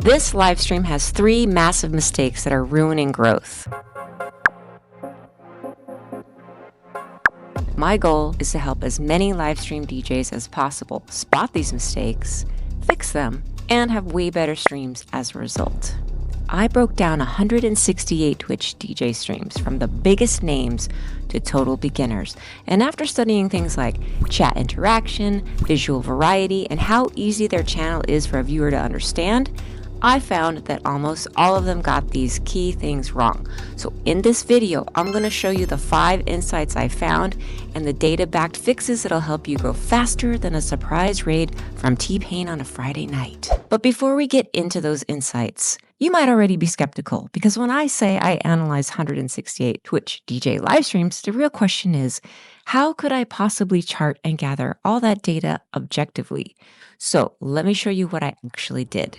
This live stream has 3 massive mistakes that are ruining growth. My goal is to help as many livestream DJs as possible spot these mistakes, fix them, and have way better streams as a result. I broke down 168 Twitch DJ streams from the biggest names to total beginners. And after studying things like chat interaction, visual variety, and how easy their channel is for a viewer to understand, I found that almost all of them got these key things wrong. So in this video, I'm going to show you the 5 insights I found and the data-backed fixes that'll help you grow faster than a surprise raid from T-Pain on a Friday night. But before we get into those insights, you might already be skeptical, because when I say I analyzed 168 Twitch DJ live streams, the real question is, how could I possibly chart and gather all that data objectively? So let me show you what I actually did.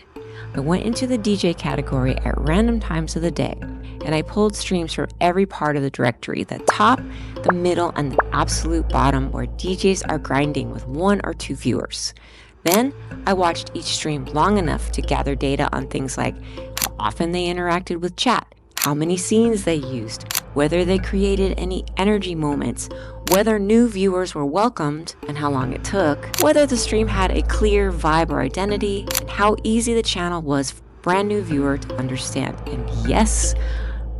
I went into the DJ category at random times of the day, and I pulled streams from every part of the directory, the top, the middle, and the absolute bottom, where DJs are grinding with 1 or 2 viewers. Then I watched each stream long enough to gather data on things like how often they interacted with chat, how many scenes they used, whether they created any energy moments, whether new viewers were welcomed and how long it took, whether the stream had a clear vibe or identity, and how easy the channel was for a brand new viewer to understand. And yes,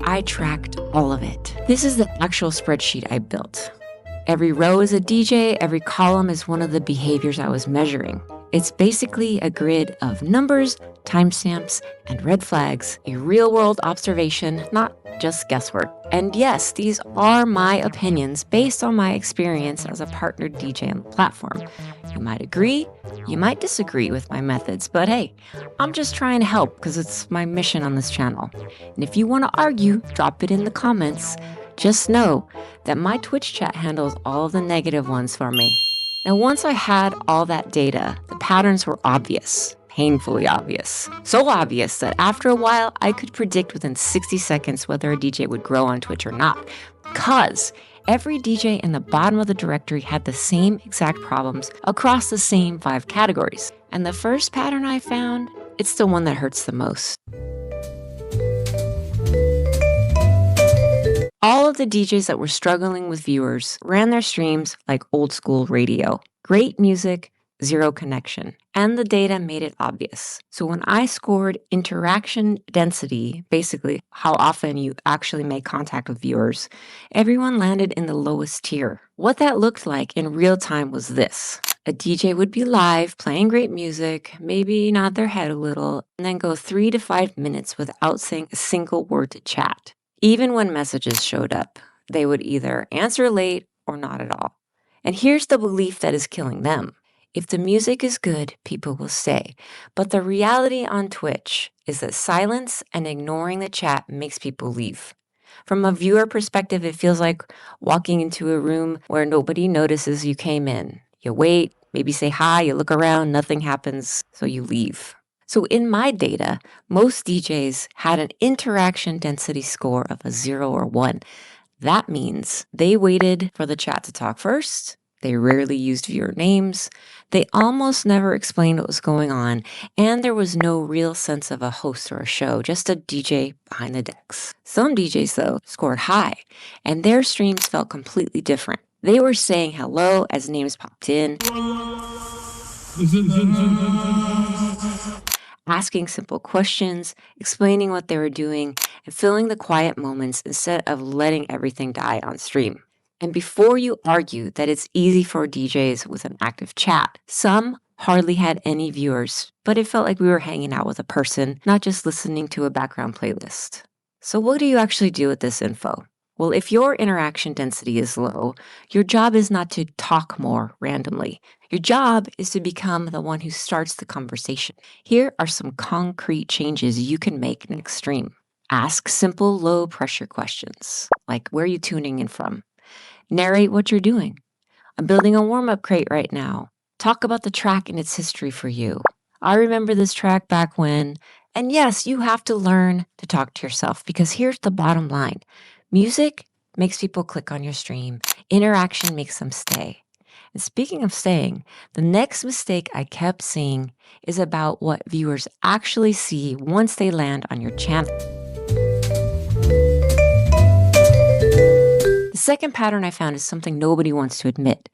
I tracked all of it. This is the actual spreadsheet I built. Every row is a DJ, every column is one of the behaviors I was measuring. It's basically a grid of numbers, timestamps, and red flags, a real-world observation, not just guesswork. And yes, these are my opinions based on my experience as a partnered DJ on the platform. You might agree, you might disagree with my methods, but hey, I'm just trying to help because it's my mission on this channel. And if you want to argue, drop it in the comments. Just know that my Twitch chat handles all of the negative ones for me. Now, once I had all that data, the patterns were obvious, painfully obvious. So obvious that after a while, I could predict within 60 seconds whether a DJ would grow on Twitch or not, because every DJ in the bottom of the directory had the same exact problems across the same 5 categories. And the first pattern I found, it's the one that hurts the most. All of the DJs that were struggling with viewers ran their streams like old school radio. Great music, 0 connection. And the data made it obvious. So when I scored interaction density, basically how often you actually make contact with viewers, everyone landed in the lowest tier. What that looked like in real time was this. A DJ would be live, playing great music, maybe nod their head a little, and then go 3 to 5 minutes without saying a single word to chat. Even when messages showed up, they would either answer late or not at all. And here's the belief that is killing them. If the music is good, people will stay. But the reality on Twitch is that silence and ignoring the chat makes people leave. From a viewer perspective, it feels like walking into a room where nobody notices you came in. You wait, maybe say hi, you look around, nothing happens, so you leave. So in my data, most DJs had an interaction density score of a 0 or 1. That means they waited for the chat to talk first. They rarely used viewer names. They almost never explained what was going on. And there was no real sense of a host or a show, just a DJ behind the decks. Some DJs, though, scored high, and their streams felt completely different. They were saying hello as names popped in, asking simple questions, explaining what they were doing, and filling the quiet moments instead of letting everything die on stream. And before you argue that it's easy for DJs with an active chat, some hardly had any viewers, but it felt like we were hanging out with a person, not just listening to a background playlist. So what do you actually do with this info? Well, if your interaction density is low, your job is not to talk more randomly. Your job is to become the one who starts the conversation. Here are some concrete changes you can make next stream. Ask simple, low-pressure questions, like where are you tuning in from? Narrate what you're doing. I'm building a warm-up crate right now. Talk about the track and its history for you. I remember this track back when. And yes, you have to learn to talk to yourself, because here's the bottom line. Music makes people click on your stream. Interaction makes them stay. And speaking of staying, the next mistake I kept seeing is about what viewers actually see once they land on your channel. The second pattern I found is something nobody wants to admit.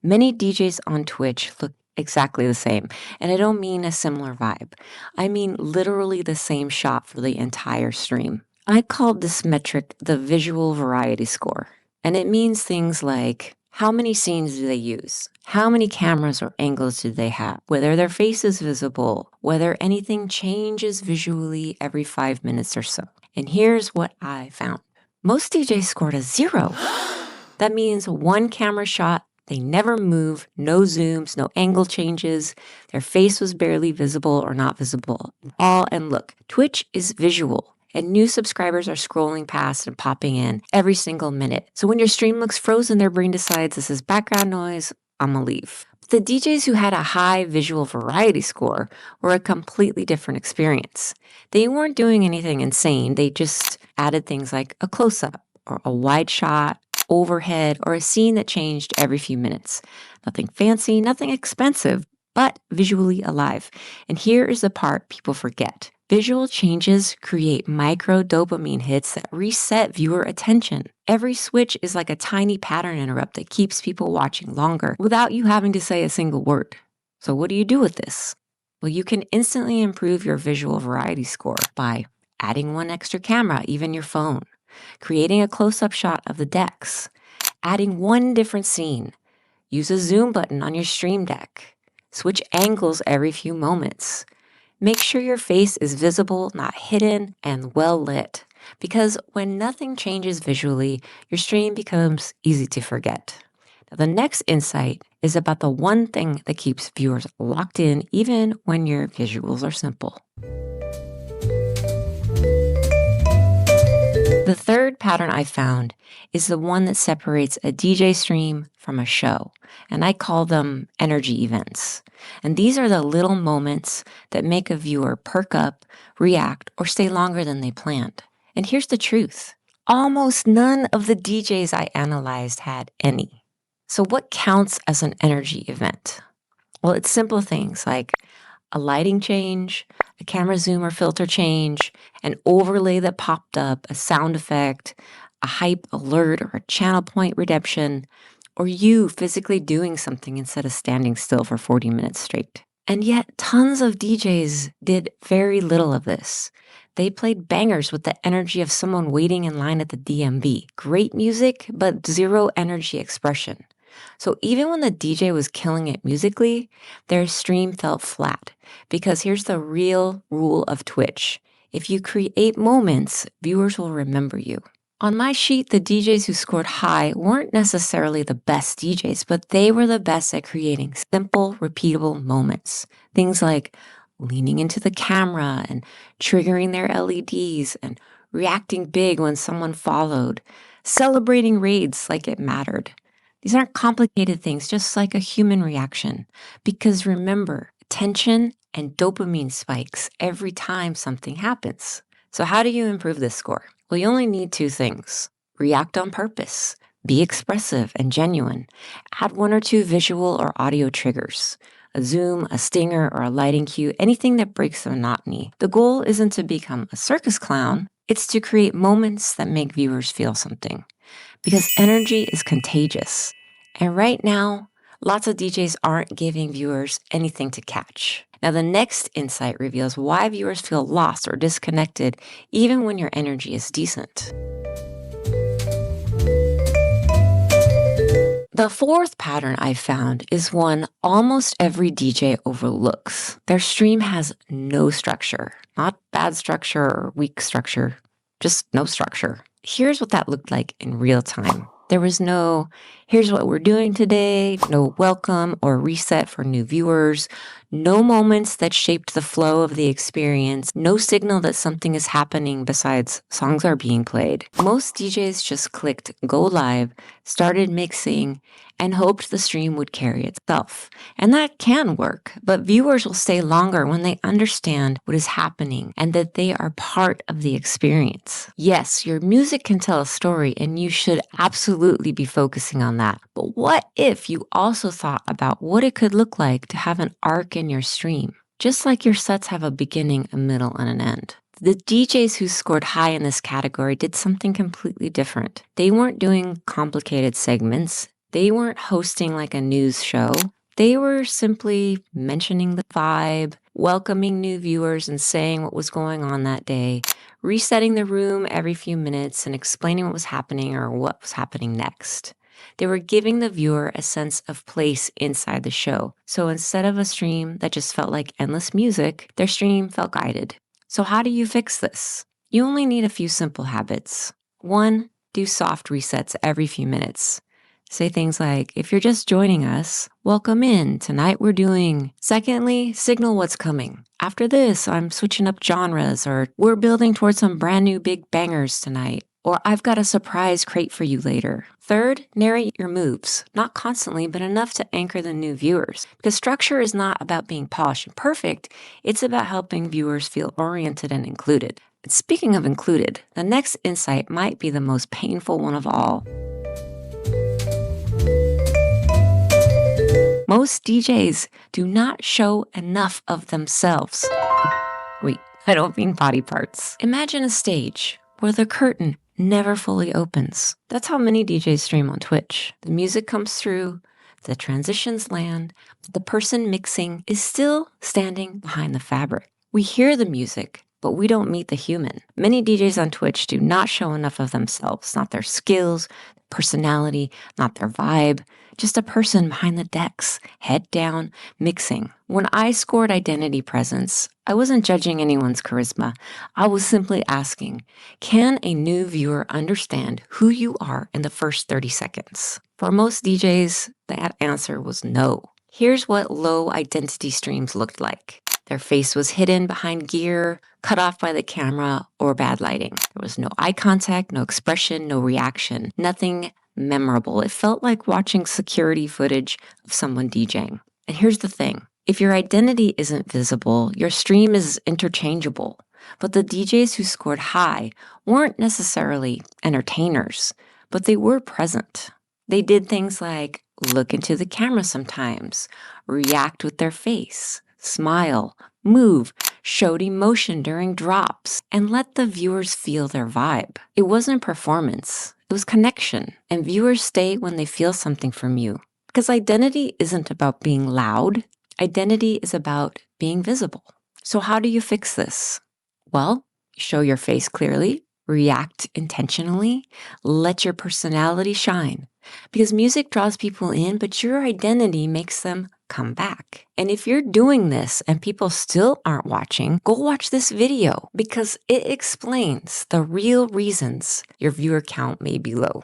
Many DJs on Twitch look exactly the same, and I don't mean a similar vibe. I mean literally the same shot for the entire stream. I called this metric the visual variety score, and it means things like how many scenes do they use? How many cameras or angles do they have? Whether their face is visible, whether anything changes visually every 5 minutes or so. And here's what I found. Most DJs scored a 0. That means one camera shot, they never move, no zooms, no angle changes, their face was barely visible or not visible at all. And look, Twitch is visual, and new subscribers are scrolling past and popping in every single minute. So when your stream looks frozen, their brain decides this is background noise, I'm gonna leave. The DJs who had a high visual variety score were a completely different experience. They weren't doing anything insane, they just added things like a close-up or a wide shot, overhead, or a scene that changed every few minutes. Nothing fancy, nothing expensive, but visually alive. And here is the part people forget. Visual changes create micro dopamine hits that reset viewer attention. Every switch is like a tiny pattern interrupt that keeps people watching longer without you having to say a single word. So what do you do with this? Well, you can instantly improve your visual variety score by adding one extra camera, even your phone, creating a close-up shot of the decks, adding one different scene, use a zoom button on your stream deck, switch angles every few moments. Make sure your face is visible, not hidden, and well lit, because when nothing changes visually, your stream becomes easy to forget. Now, the next insight is about the one thing that keeps viewers locked in even when your visuals are simple. The third pattern I found is the one that separates a DJ stream from a show, and I call them energy events. And these are the little moments that make a viewer perk up, react, or stay longer than they planned. And here's the truth. Almost none of the DJs I analyzed had any. So what counts as an energy event? Well, it's simple things like a lighting change, a camera zoom or filter change, an overlay that popped up, a sound effect, a hype alert or a channel point redemption, or you physically doing something instead of standing still for 40 minutes straight. And yet tons of DJs did very little of this. They played bangers with the energy of someone waiting in line at the DMV. Great music, but zero energy expression. So even when the DJ was killing it musically, their stream felt flat. Because here's the real rule of Twitch. If you create moments, viewers will remember you. On my sheet, the DJs who scored high weren't necessarily the best DJs, but they were the best at creating simple, repeatable moments. Things like leaning into the camera and triggering their LEDs and reacting big when someone followed, celebrating raids like it mattered. These aren't complicated things, just like a human reaction. Because remember, attention and dopamine spikes every time something happens. So how do you improve this score? Well, you only need 2 things. React on purpose. Be expressive and genuine. Add 1 or 2 visual or audio triggers. A zoom, a stinger, or a lighting cue, anything that breaks the monotony. The goal isn't to become a circus clown. It's to create moments that make viewers feel something. Because energy is contagious. And right now, lots of DJs aren't giving viewers anything to catch. Now, the next insight reveals why viewers feel lost or disconnected even when your energy is decent. The fourth pattern I found is one almost every DJ overlooks. Their stream has no structure, not bad structure or weak structure, just no structure. Here's what that looked like in real time. There was no, here's what we're doing today, no welcome or reset for new viewers, No moments that shaped the flow of the experience, no signal that something is happening besides songs are being played. Most DJs just clicked go live, started mixing, and hoped the stream would carry itself. And that can work, but viewers will stay longer when they understand what is happening and that they are part of the experience. Yes, your music can tell a story and you should absolutely be focusing on that. But what if you also thought about what it could look like to have an arc in your stream? Just like your sets have a beginning, a middle, and an end. The DJs who scored high in this category did something completely different. They weren't doing complicated segments. They weren't hosting like a news show. They were simply mentioning the vibe, welcoming new viewers and saying what was going on that day, resetting the room every few minutes and explaining what was happening or what was happening next. They were giving the viewer a sense of place inside the show. So instead of a stream that just felt like endless music, their stream felt guided. So how do you fix this? You only need a few simple habits. 1, do soft resets every few minutes. Say things like, if you're just joining us, welcome in. Tonight we're doing. Secondly, signal what's coming. After this, I'm switching up genres, or we're building towards some brand new big bangers tonight, or I've got a surprise crate for you later. Third, narrate your moves. Not constantly, but enough to anchor the new viewers. Because structure is not about being polished and perfect. It's about helping viewers feel oriented and included. And speaking of included, the next insight might be the most painful one of all. Most DJs do not show enough of themselves. Wait, I don't mean body parts. Imagine a stage where the curtain never fully opens. That's how many DJs stream on Twitch. The music comes through, the transitions land, but the person mixing is still standing behind the fabric. We hear the music, but we don't meet the human. Many DJs on Twitch do not show enough of themselves, not their skills, personality, not their vibe, just a person behind the decks, head down, mixing. When I scored identity presence, I wasn't judging anyone's charisma. I was simply asking, can a new viewer understand who you are in the first 30 seconds? For most DJs, that answer was no. Here's what low identity streams looked like. Their face was hidden behind gear, cut off by the camera, or bad lighting. There was no eye contact, no expression, no reaction, nothing memorable. It felt like watching security footage of someone DJing. And here's the thing. If your identity isn't visible, your stream is interchangeable. But the DJs who scored high weren't necessarily entertainers, but they were present. They did things like look into the camera sometimes, react with their face, smile, move, showed emotion during drops, and let the viewers feel their vibe. It wasn't performance, it was connection. And viewers stay when they feel something from you. Because identity isn't about being loud, identity is about being visible. So how do you fix this? Well, show your face clearly, react intentionally, let your personality shine. Because music draws people in, but your identity makes them come back. And if you're doing this and people still aren't watching, go watch this video because it explains the real reasons your viewer count may be low.